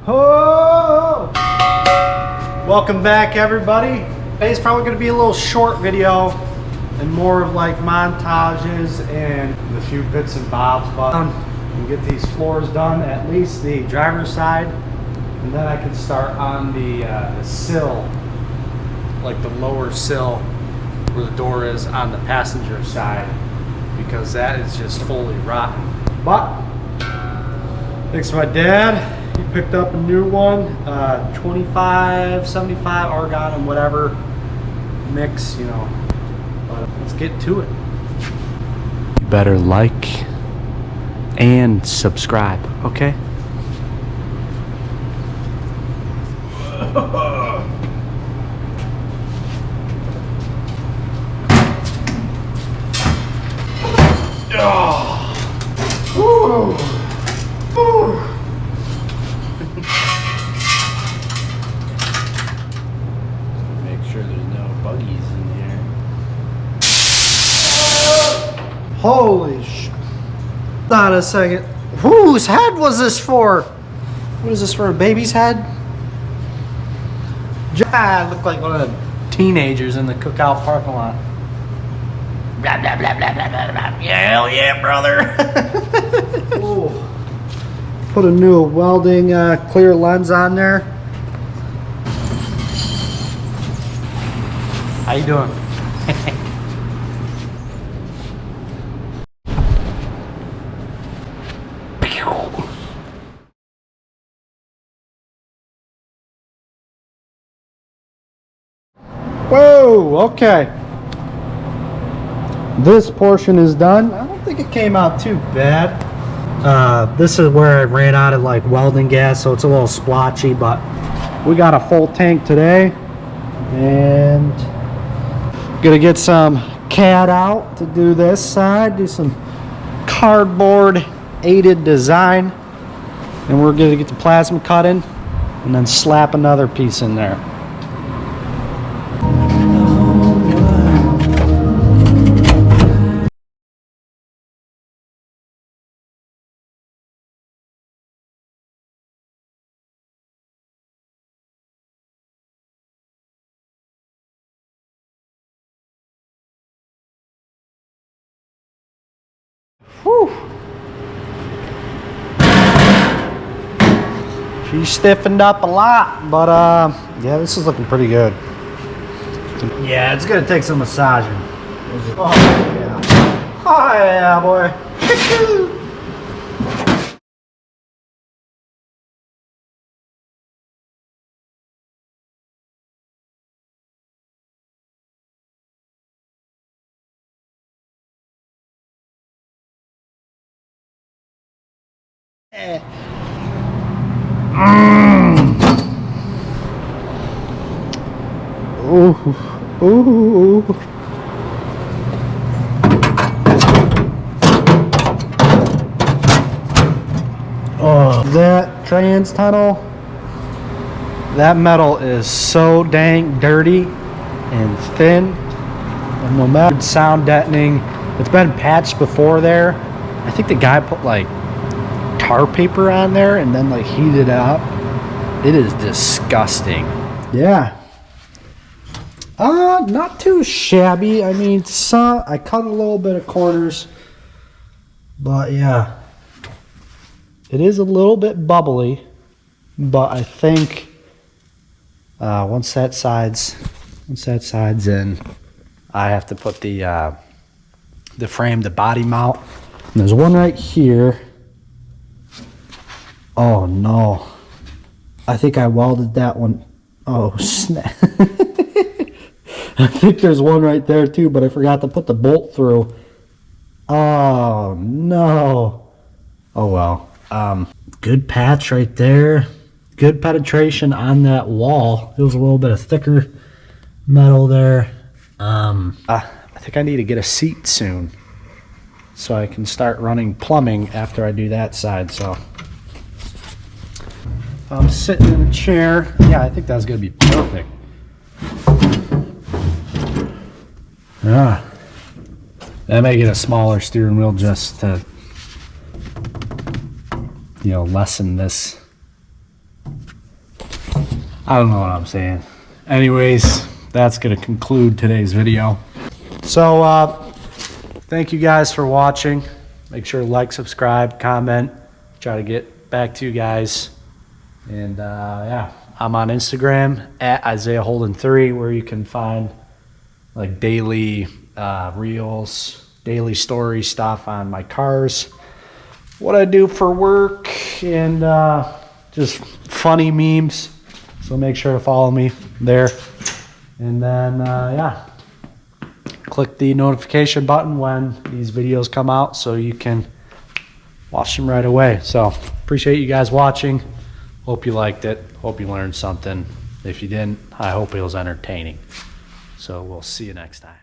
Oh! Welcome back, everybody. Today's probably going to be a little short video and more of like montages and a few bits and bobs, but we'll get these floors done, at least the driver's side, and then I can start on the sill, like the lower sill where the door is on the passenger side, because that is just fully rotten. But thanks to my dad, he picked up a new one, 2575 argon and whatever mix, you know. But let's get to it. You better like and subscribe, okay? Make sure there's no buggies in here. Holy sh! Not a second. Whose head was this for? What is this for, a baby's head? Ah, looked like one of the teenagers in the cookout parking lot. Blah, blah, blah, blah, blah, blah, blah. Yeah, hell yeah, brother. Ooh. Put a new welding clear lens on there. How you doing? Whoa, okay. This portion is done. I don't think it came out too bad. This is where I ran out of like welding gas, so it's a little splotchy, but we got a full tank today. And gonna get some CAD out to do this side, do some cardboard aided design. And we're gonna get the plasma cut in and then slap another piece in there. Whew. She stiffened up a lot, but yeah, this is looking pretty good. Yeah, it's gonna take some massaging. Oh yeah, oh yeah, boy. Ooh, ooh. Oh, that trans tunnel, that metal is so dang dirty and thin, and no matter sound deadening. It's been patched before there. I think the guy put like tar paper on there and then like heated it up. It is disgusting. Yeah. Not too shabby. I mean, I cut a little bit of corners, but yeah, it is a little bit bubbly. But I think once that side's in, I have to put the frame, the body mount. And there's one right here. Oh no, I think I welded that one. Oh snap. I think there's one right there too, but I forgot to put the bolt through. Oh no. Oh well. Good patch right there. Good penetration on that wall. It was a little bit of thicker metal there. I think I need to get a seat soon so I can start running plumbing after I do that side. So I'm sitting in a chair. Yeah, I think that's gonna be perfect. Yeah, I may get a smaller steering wheel just to, you know, lessen this I don't know what I'm saying. Anyways, that's going to conclude today's video. So, thank you guys for watching. Make sure to like, subscribe, comment. Try to get back to you guys. And yeah, I'm on Instagram at Isaiah Holden 3, where you can find like daily reels, daily story stuff on my cars, what I do for work, and just funny memes. So make sure to follow me there. And then yeah, click the notification button when these videos come out so you can watch them right away. So appreciate you guys watching. Hope you liked it. Hope you learned something. If you didn't, I hope it was entertaining. So we'll see you next time.